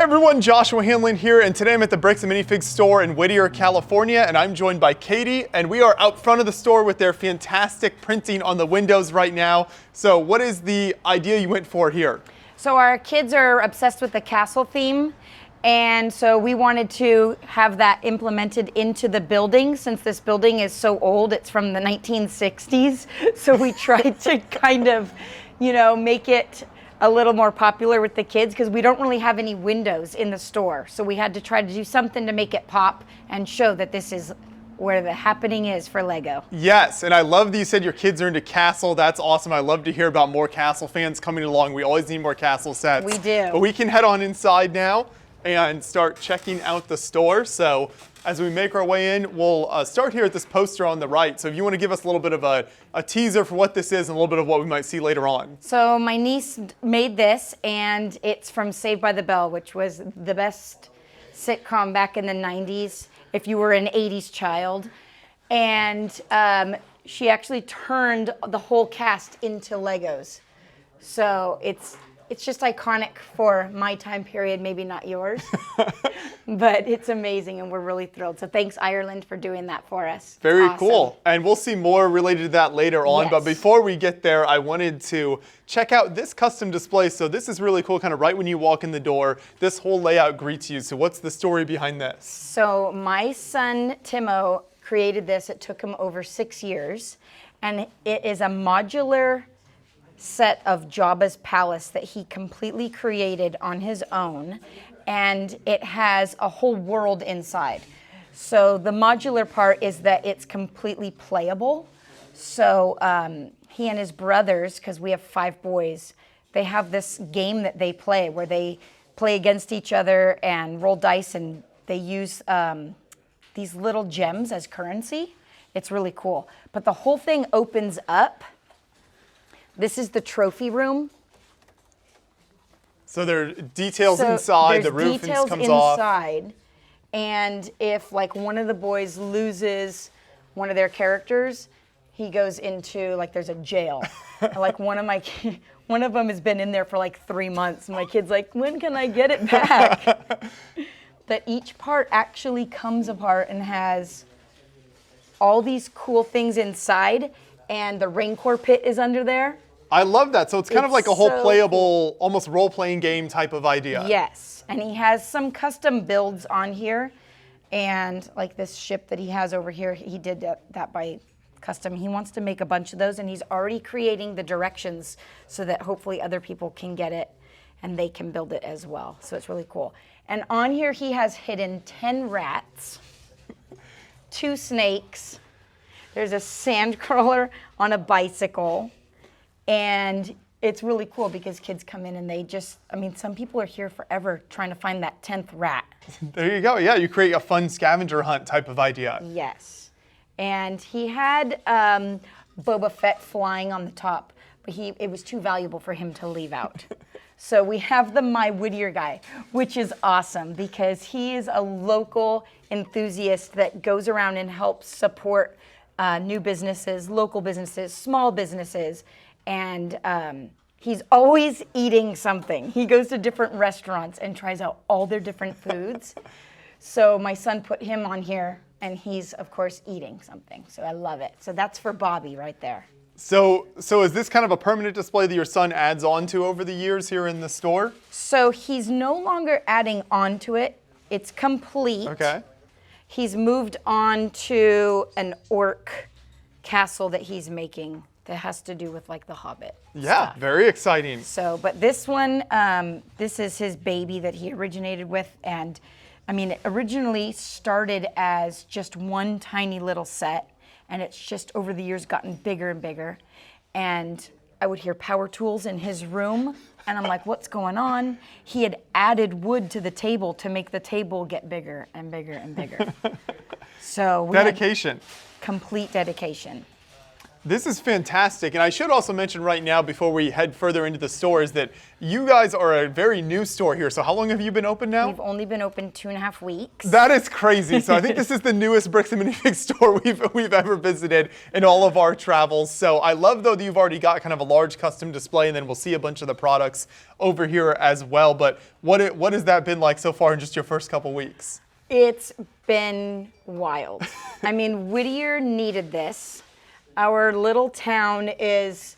everyone, Joshua Hanlon here, and today I'm at the Bricks and Minifigs store in Whittier, California, and I'm joined by Katie, and we are out front of the store with their fantastic printing on the windows right now. So what is the idea you went for here? So our kids are obsessed with the castle theme, and so we wanted to have that implemented into the building. Since this building is so old, it's from the 1960s, so we tried to kind of, make it a little more popular with the kids because we don't really have any windows in the store. So we had to try to do something to make it pop and show that this is where the happening is for Lego. Yes, and I love that you said your kids are into Castle. That's awesome. I love to hear about more Castle fans coming along. We always need more Castle sets. We do. But we can head on inside now and start checking out the store. So as we make our way in, we'll start here at this poster on the right. So if you want to give us a little bit of a teaser for what this is and a little bit of what we might see later on. So my niece made this, and it's from Saved by the Bell, which was the best sitcom back in the 90s, if you were an 80s child. And she actually turned the whole cast into Legos. So it's just iconic for my time period, maybe not yours, but it's amazing and we're really thrilled. So thanks, Ireland, for doing that for us. Very awesome. Cool. And we'll see more related to that later on. Yes. But before we get there, I wanted to check out this custom display. So this is really cool, kind of right when you walk in the door, this whole layout greets you. So what's the story behind this? So my son, Timo, created this. It took him over 6 years. And it is a modular set of Jabba's palace that he completely created on his own, and it has a whole world inside. So the modular part is that it's completely playable. So he and his brothers, because we have 5 boys, they have this game that they play where they play against each other and roll dice, and they use these little gems as currency. It's really cool. But the whole thing opens up. This is the trophy room. So there are details inside, the roof comes off. Inside, and if like one of the boys loses one of their characters, he goes into there's a jail. Like one of them has been in there for like 3 months. And my kid's like, when can I get it back? That each part actually comes apart and has all these cool things inside. And the Rancor pit is under there. I love that. So it's kind of like a whole playable, almost role-playing game type of idea. Yes, and he has some custom builds on here. And like this ship that he has over here, he did that by custom. He wants to make a bunch of those, and he's already creating the directions so that hopefully other people can get it and they can build it as well. So it's really cool. And on here he has hidden 10 rats, 2 snakes, there's a sandcrawler on a bicycle, and it's really cool because kids come in and they some people are here forever trying to find that 10th rat. There you go. Yeah, you create a fun scavenger hunt type of idea. Yes. And he had Boba Fett flying on the top, but it was too valuable for him to leave out. So we have the My Whittier guy, which is awesome because he is a local enthusiast that goes around and helps support new businesses, local businesses, small businesses, and he's always eating something. He goes to different restaurants and tries out all their different foods. So my son put him on here, and he's, of course, eating something. So I love it. So that's for Bobby right there. So is this kind of a permanent display that your son adds on to over the years here in the store? So he's no longer adding on to it. It's complete. Okay. He's moved on to an orc castle that he's making that has to do with like the Hobbit. Yeah, stuff. Very exciting. So, but this one, this is his baby that he originated with. And it originally started as just one tiny little set, and it's just over the years gotten bigger and bigger. And I would hear power tools in his room, and I'm like, what's going on? He had added wood to the table to make the table get bigger and bigger and bigger. So we dedication. Complete dedication. This is fantastic. And I should also mention right now, before we head further into the store, is that you guys are a very new store here. So how long have you been open now? We've only been open 2.5 weeks. That is crazy. So I think this is the newest Bricks and Minifigs store we've ever visited in all of our travels. So I love, though, that you've already got kind of a large custom display, and then we'll see a bunch of the products over here as well. But what has that been like so far in just your first couple weeks? It's been wild. I mean, Whittier needed this. Our little town is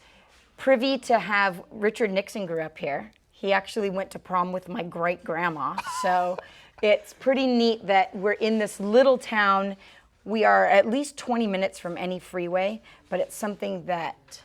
privy to have, Richard Nixon grew up here. He actually went to prom with my great-grandma. So it's pretty neat that we're in this little town. We are at least 20 minutes from any freeway, but it's something that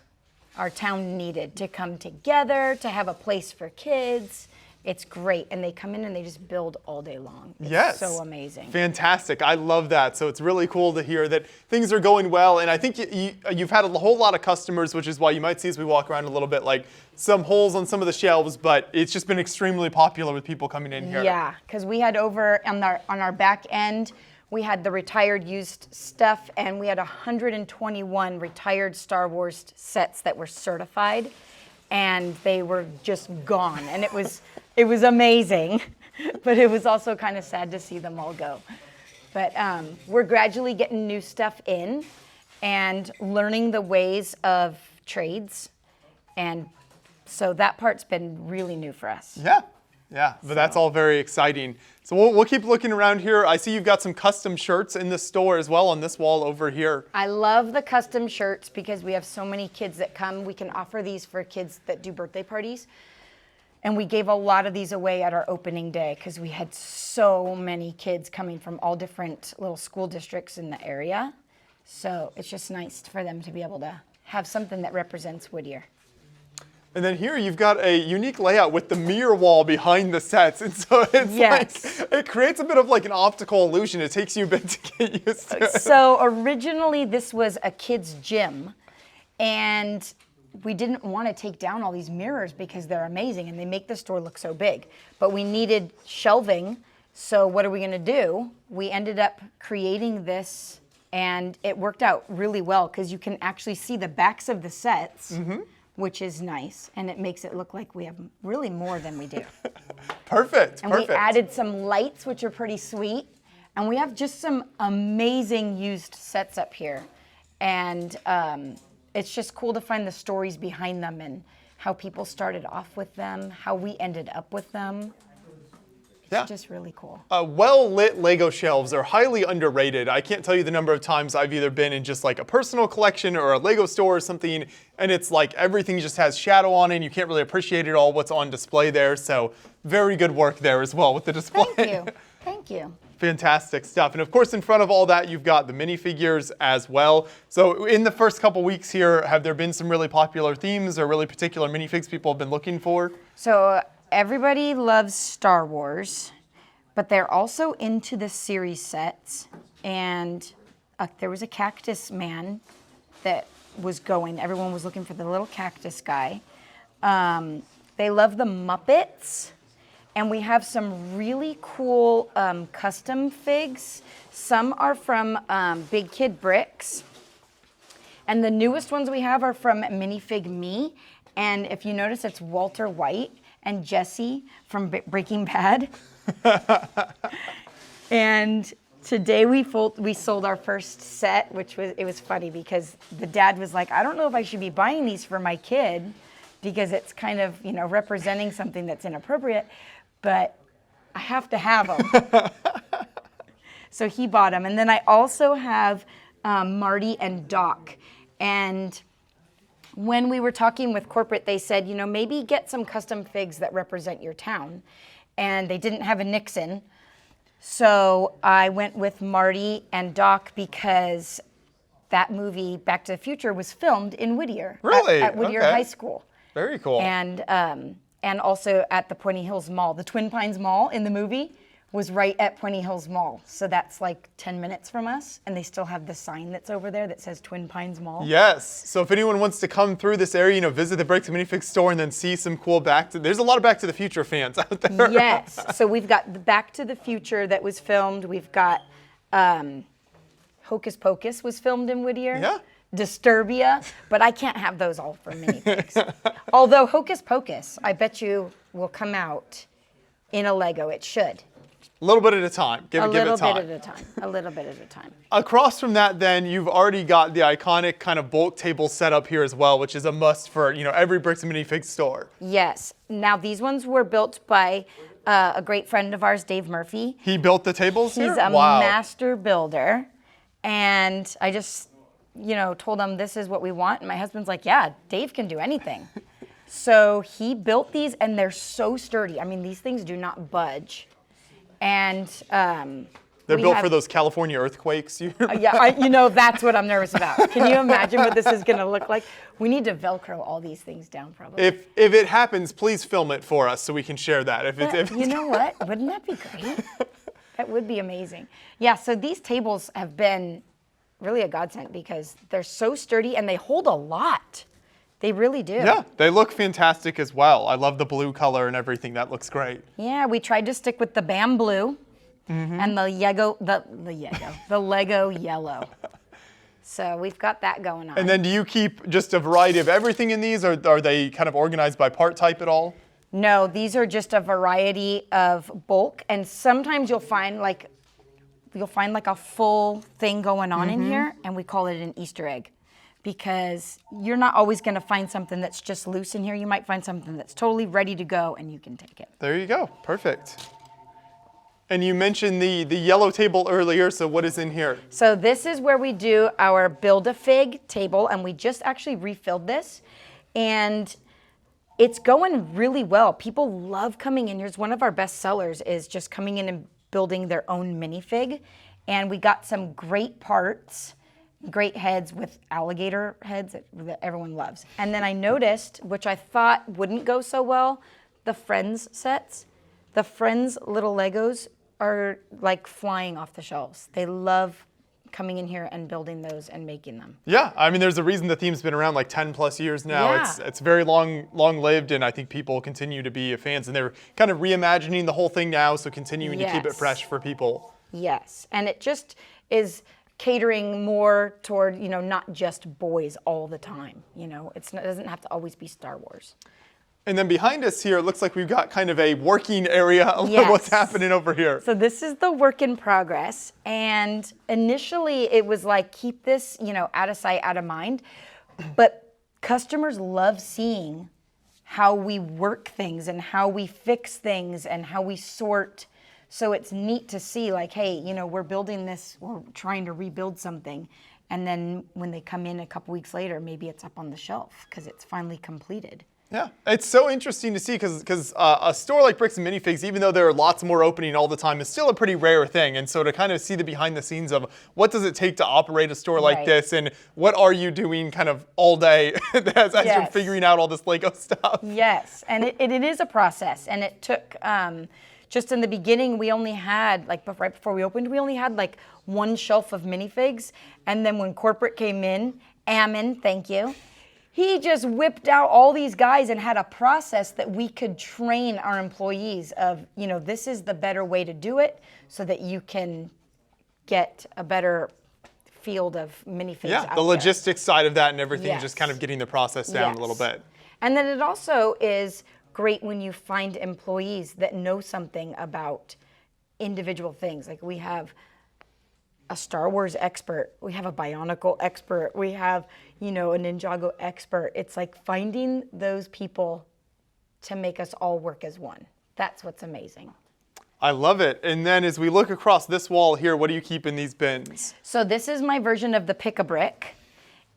our town needed to come together, to have a place for kids. It's great, and they come in and they just build all day long. It's so amazing. Fantastic. I love that. So it's really cool to hear that things are going well, and I think you've had a whole lot of customers, which is why you might see as we walk around a little bit like some holes on some of the shelves, but it's just been extremely popular with people coming in here. Yeah, because we had over on our back end, we had the retired used stuff, and we had 121 retired Star Wars sets that were certified, and they were just gone, and it was amazing, but it was also kind of sad to see them all go. But we're gradually getting new stuff in and learning the ways of trades, and so that part's been really new for us. Yeah, but that's all very exciting. So we'll keep looking around here. I see you've got some custom shirts in the store as well on this wall over here. I love the custom shirts because we have so many kids that come. We can offer these for kids that do birthday parties. And we gave a lot of these away at our opening day because we had so many kids coming from all different little school districts in the area. So it's just nice for them to be able to have something that represents Whittier. And then here you've got a unique layout with the mirror wall behind the sets. And so it's like, it creates a bit of like an optical illusion. It takes you a bit to get used to it. So originally this was a kid's gym, and we didn't want to take down all these mirrors because they're amazing and they make the store look so big. But we needed shelving, so what are we going to do? We ended up creating this, and it worked out really well because you can actually see the backs of the sets, which is nice, and it makes it look like we have really more than we do. Perfect. And we added some lights, which are pretty sweet, and we have just some amazing used sets up here. And it's just cool to find the stories behind them and how people started off with them, how we ended up with them. It's just really cool. Well-lit Lego shelves are highly underrated. I can't tell you the number of times I've either been in just like a personal collection or a Lego store or something, and it's like everything just has shadow on it and you can't really appreciate it all what's on display there. So very good work there as well with the display. Thank you. Thank you. Fantastic stuff. And of course, in front of all that, you've got the minifigures as well. So in the first couple weeks here, have there been some really popular themes or really particular minifigs people have been looking for? So everybody loves Star Wars, but they're also into the series sets. And there was a cactus man that was going. Everyone was looking for the little cactus guy. They love the Muppets. And we have some really cool custom figs. Some are from Big Kid Bricks. And the newest ones we have are from Minifig Me. And if you notice, it's Walter White and Jesse from Breaking Bad. And today we sold our first set, it was funny because the dad was like, I don't know if I should be buying these for my kid because it's kind of, representing something that's inappropriate. But I have to have them. So he bought them. And then I also have Marty and Doc. And when we were talking with corporate, they said, maybe get some custom figs that represent your town. And they didn't have a Nixon. So I went with Marty and Doc because that movie, Back to the Future, was filmed in Whittier. Really? At Whittier High School. Very cool. And also at the Pointy Hills Mall. The Twin Pines Mall in the movie was right at Pointy Hills Mall. So that's like 10 minutes from us. And they still have the sign that's over there that says Twin Pines Mall. Yes. So if anyone wants to come through this area, visit the Bricks and Minifigs store and then see some cool there's a lot of Back to the Future fans out there. Yes. So we've got the Back to the Future that was filmed. We've got Hocus Pocus was filmed in Whittier. Yeah. Disturbia, but I can't have those all for minifigs. Although Hocus Pocus, I bet you will come out in a Lego. It should. A little bit at a time. Give A it little time. bit at a time. A little bit at a time. Across from that, then, you've already got the iconic kind of bulk table set up here as well, which is a must for, you know, every Bricks and Minifigs store. Yes. Now, these ones were built by a great friend of ours, Dave Murphy. He built the tables here? He's a Wow. master builder. And I just, you know, told him this is what we want. And my husband's like, yeah, Dave can do anything. So he built these, and they're so sturdy. I mean, these things do not budge. And They're built for those California earthquakes. yeah, you know, that's what I'm nervous about. Can you imagine what this is going to look like? We need to Velcro all these things down, probably. If it happens, please film it for us so we can share that. You know what? Wouldn't that be great? That would be amazing. Yeah, so these tables have been really a godsend because they're so sturdy and they hold a lot. They really do. Yeah, they look fantastic as well. I love the blue color and everything. That looks great. Yeah, we tried to stick with the Bam Blue and the Lego Yellow. So we've got that going on. And then do you keep just a variety of everything in these, or are they kind of organized by part type at all? No, these are just a variety of bulk, and sometimes you'll find like a full thing going on in here, and we call it an Easter egg. Because you're not always going to find something that's just loose in here. You might find something that's totally ready to go, and you can take it. There you go. Perfect. And you mentioned the yellow table earlier, so what is in here? So this is where we do our Build-A-Fig table, and we just actually refilled this. And it's going really well. People love coming in here. It's one of our best sellers is just coming in and building their own minifig. And we got some great parts. Great heads with alligator heads that everyone loves. And then I noticed, which I thought wouldn't go so well, the Friends sets. The Friends little Legos are like flying off the shelves. They love coming in here and building those and making them. Yeah, I mean, there's a reason the theme's been around like 10 plus years now. Yeah. It's very long lived, and I think people continue to be fans. And they're kind of reimagining the whole thing now, so continuing to keep it fresh for people. Yes, and it just is catering more toward, you know, not just boys all the time. You know, it doesn't have to always be Star Wars. And then behind us here, it looks like we've got kind of a working area of what's happening over here. So this is the work in progress. And initially it was like, keep this, you know, out of sight, out of mind. But customers love seeing how we work things and how we fix things and how we sort. So it's neat to see like, hey, you know, we're building this, we're trying to rebuild something. And then when they come in a couple weeks later, maybe it's up on the shelf because it's finally completed. Yeah, it's so interesting to see because a store like Bricks and Minifigs, even though there are lots more opening all the time, is still a pretty rare thing. And so to kind of see the behind the scenes of what does it take to operate a store like this, and what are you doing kind of all day as you're figuring out all this Lego stuff. Yes, and it is a process, and it took, just in the beginning, we only had, like right before we opened, we only had like one shelf of minifigs. And then when corporate came in, Ammon, thank you, he just whipped out all these guys and had a process that we could train our employees of, you know, this is the better way to do it so that you can get a better field of minifigs out there. The logistics side of that and everything, just kind of getting the process down a little bit. And then it also is great when you find employees that know something about individual things. Like we have a Star Wars expert, we have a Bionicle expert, we have, you know, a Ninjago expert. It's like finding those people to make us all work as one. That's what's amazing. I love it. And then as we look across this wall here, what do you keep in these bins? So this is my version of the Pick-a-Brick.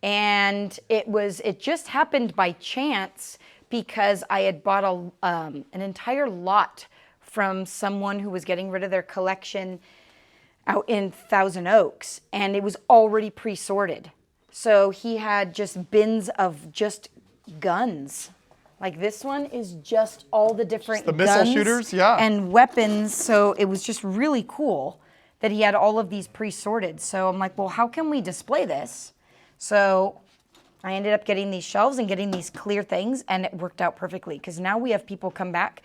And it just happened by chance because I had bought an entire lot from someone who was getting rid of their collection out in Thousand Oaks, and it was already pre-sorted. So he had just bins of just guns. Like this one is just all the different the missile guns shooters, and weapons. So it was just really cool that he had all of these pre-sorted. So I'm like, well, how can we display this? So I ended up getting these shelves and getting these clear things, and it worked out perfectly because now we have people come back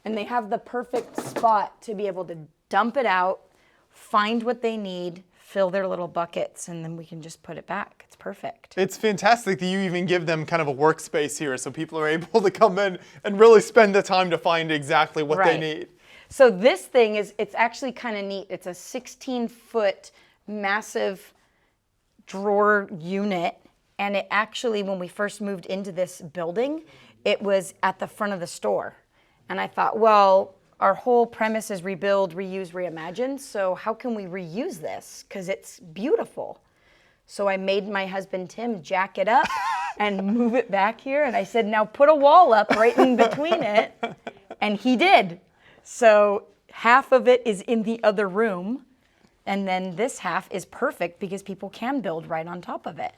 and they have the perfect spot to be able to dump it out, find what they need, fill their little buckets, and then we can just put it back. It's perfect. It's fantastic that you even give them kind of a workspace here so people are able to come in and really spend the time to find exactly what they need. So this thing it's actually kind of neat. It's a 16-foot massive drawer unit. And it actually, when we first moved into this building, it was at the front of the store. And I thought, well, our whole premise is rebuild, reuse, reimagine. So how can we reuse this? Because it's beautiful. So I made my husband, Tim, jack it up and move it back here. And I said, now put a wall up right in between it. And he did. So half of it is in the other room. And then this half is perfect because people can build right on top of it.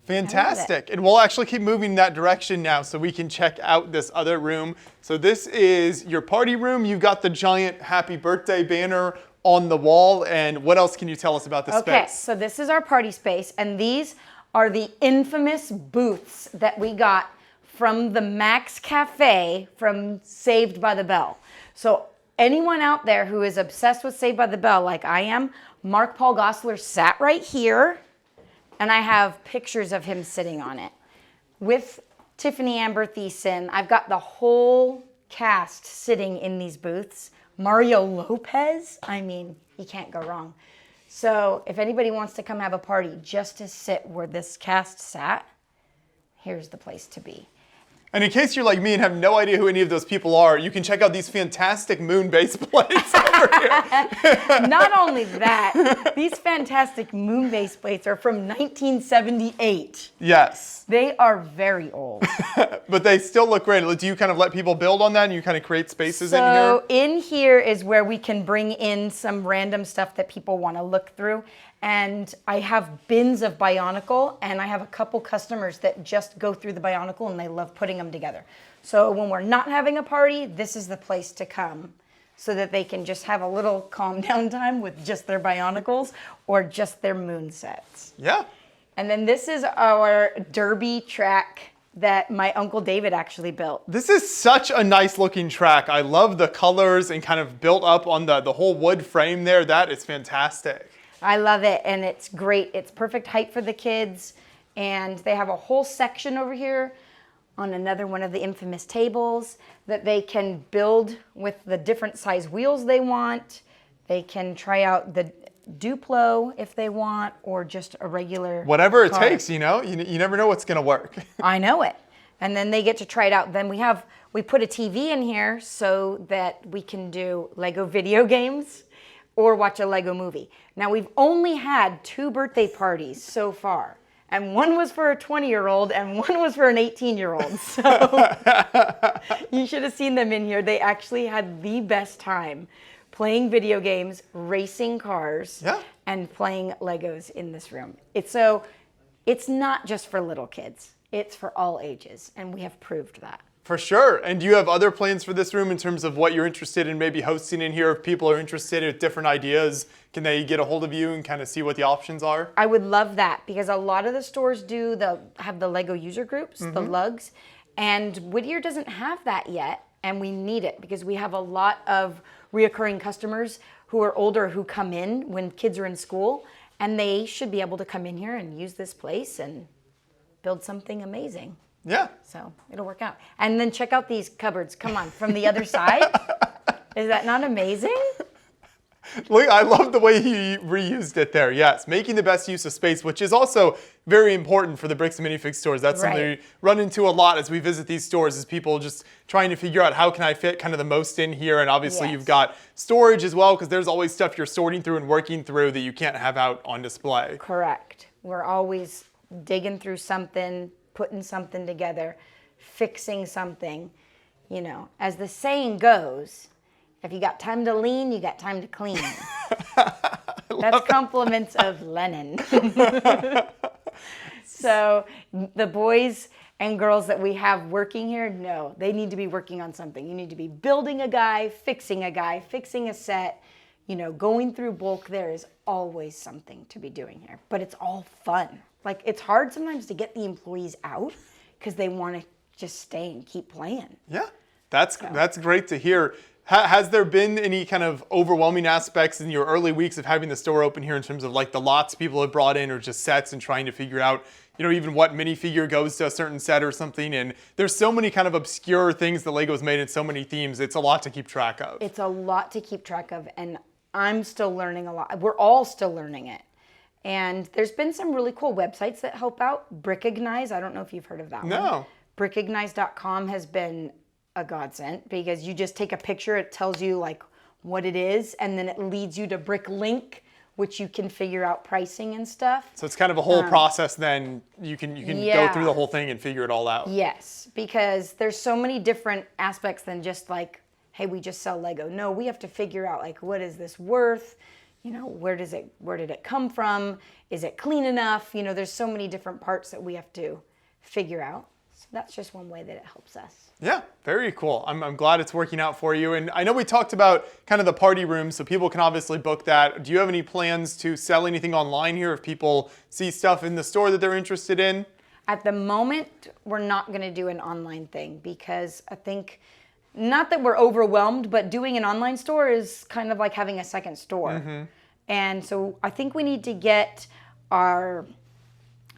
Fantastic. And we'll actually keep moving in that direction now so we can check out this other room. So this is your party room. You've got the giant happy birthday banner on the wall. And what else can you tell us about this space? Okay, so this is our party space. And these are the infamous booths that we got from the Max Cafe from Saved by the Bell. So anyone out there who is obsessed with Saved by the Bell like I am, Mark Paul Gosselaar sat right here. And I have pictures of him sitting on it. With Tiffany Amber Thiessen, I've got the whole cast sitting in these booths. Mario Lopez, I mean, you can't go wrong. So if anybody wants to come have a party just to sit where this cast sat, here's the place to be. And in case you're like me and have no idea who any of those people are, you can check out these fantastic moon base plates over here. Not only that, these fantastic moon base plates are from 1978. Yes. They are very old. But they still look great. Do you kind of let people build on that and you kind of create spaces in here? So in here is where we can bring in some random stuff that people want to look through. And I have bins of Bionicle, and I have a couple customers that just go through the Bionicle and they love putting them together. So when we're not having a party, this is the place to come so that they can just have a little calm down time with just their Bionicles or just their moon sets. Yeah. And then this is our derby track that my Uncle David actually built. This is such a nice looking track. I love the colors and kind of built up on the whole wood frame there. That is fantastic. I love it, and it's great. It's perfect height for the kids, and they have a whole section over here on another one of the infamous tables that they can build with the different size wheels they want. They can try out the Duplo if they want, or just a regular whatever it car. takes, you know? You never know what's going to work. I know it. And then they get to try it out. Then we put a TV in here so that we can do Lego video games or watch a Lego movie. Now, we've only had 2 birthday parties so far. And one was for a 20-year-old and one was for an 18-year-old. So you should have seen them in here. They actually had the best time playing video games, racing cars, and playing Legos in this room. It's not just for little kids. It's for all ages, and we have proved that. For sure. And do you have other plans for this room in terms of what you're interested in maybe hosting in here? If people are interested in different ideas, can they get a hold of you and kind of see what the options are? I would love that, because a lot of the stores have the Lego user groups, the lugs, and Whittier doesn't have that yet, and we need it because we have a lot of reoccurring customers who are older who come in when kids are in school, and they should be able to come in here and use this place and build something amazing. Yeah. So it'll work out. And then check out these cupboards. Come on, from the other side. Is that not amazing? Look, I love the way he reused it there. Yes, making the best use of space, which is also very important for the Bricks and Minifigs stores. That's something we run into a lot as we visit these stores, is people just trying to figure out how can I fit kind of the most in here. And obviously you've got storage as well, because there's always stuff you're sorting through and working through that you can't have out on display. Correct. We're always digging through something, putting something together, fixing something. You know, as the saying goes, if you got time to lean, you got time to clean. That's compliments of Lennon. So the boys and girls that we have working here, no, they need to be working on something. You need to be building a guy, fixing a set, you know, going through bulk. There is always something to be doing here, but it's all fun. Like, it's hard sometimes to get the employees out because they want to just stay and keep playing. Yeah, that's great to hear. Has there been any kind of overwhelming aspects in your early weeks of having the store open here in terms of like the lots people have brought in or just sets and trying to figure out, you know, even what minifigure goes to a certain set or something? And there's so many kind of obscure things that Lego's made in so many themes. It's a lot to keep track of. It's a lot to keep track of, and I'm still learning a lot. We're all still learning it. And there's been some really cool websites that help out. Brickignize, I don't know if you've heard of that one. No. Brickignize.com has been a godsend because you just take a picture, it tells you like what it is, and then it leads you to Bricklink, which you can figure out pricing and stuff. So it's kind of a whole process then. You can go through the whole thing and figure it all out. Yes, because there's so many different aspects than just like, hey, we just sell Lego. No, we have to figure out like, what is this worth? You know, where did it come from? Is it clean enough? You know, there's so many different parts that we have to figure out. So that's just one way that it helps us. Yeah, very cool. I'm glad it's working out for you. And I know we talked about kind of the party room, so people can obviously book that. Do you have any plans to sell anything online here if people see stuff in the store that they're interested in? At the moment, we're not going to do an online thing because I think, not that we're overwhelmed, but doing an online store is kind of like having a second store. Mm-hmm. And so I think we need to get our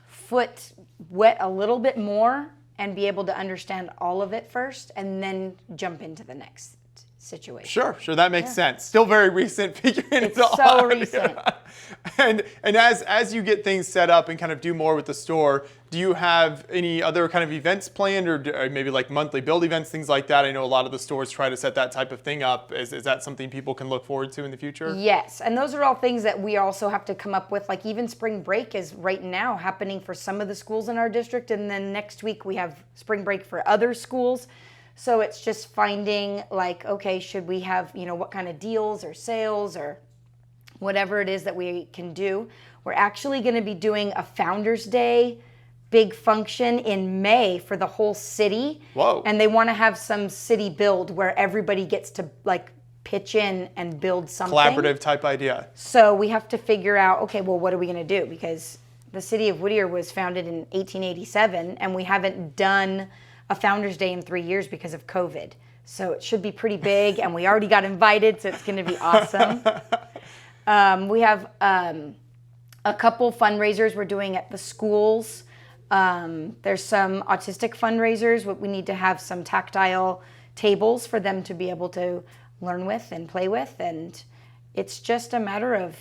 foot wet a little bit more and be able to understand all of it first and then jump into the next situation. Sure, that makes sense. Still very recent, figuring it all so out. recent. And as you get things set up and kind of do more with the store, do you have any other kind of events planned or maybe like monthly build events, things like that? I know a lot of the stores try to set that type of thing up. Is that something people can look forward to in the future? Yes, and those are all things that we also have to come up with. Like even spring break is right now happening for some of the schools in our district, and then next week we have spring break for other schools. So it's just finding like, okay, should we have, you know, what kind of deals or sales or whatever it is that we can do. We're actually going to be doing a Founders Day big function in May for the whole city. Whoa. And they want to have some city build where everybody gets to like pitch in and build something. Collaborative type idea. So we have to figure out, okay, well, what are we going to do? Because the city of Whittier was founded in 1887 and we haven't done a Founders Day in 3 years because of COVID. So it should be pretty big and we already got invited, so it's going to be awesome. We have a couple fundraisers we're doing at the schools. There's some autistic fundraisers. We need to have some tactile tables for them to be able to learn with and play with. And it's just a matter of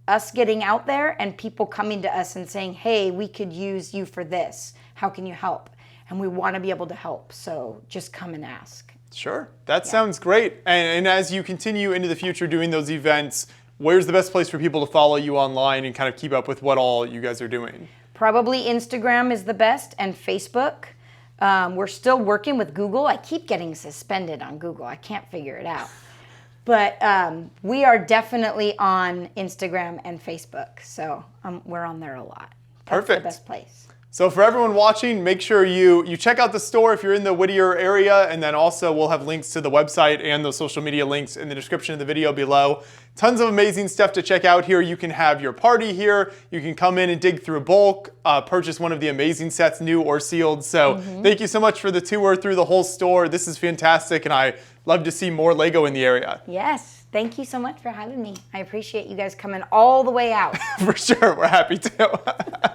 us getting out there and people coming to us and saying, hey, we could use you for this. How can you help? And we want to be able to help. So just come and ask. Sure. That sounds great. And as you continue into the future doing those events, where's the best place for people to follow you online and kind of keep up with what all you guys are doing? Probably Instagram is the best and Facebook. We're still working with Google. I keep getting suspended on Google. I can't figure it out. But we are definitely on Instagram and Facebook. So we're on there a lot. That's Perfect. The best place. So for everyone watching, make sure you check out the store if you're in the Whittier area, and then also we'll have links to the website and those social media links in the description of the video below. Tons of amazing stuff to check out here. You can have your party here. You can come in and dig through bulk, purchase one of the amazing sets, new or sealed. So thank you so much for the tour through the whole store. This is fantastic, and I love to see more Lego in the area. Yes. Thank you so much for having me. I appreciate you guys coming all the way out. For sure. We're happy to.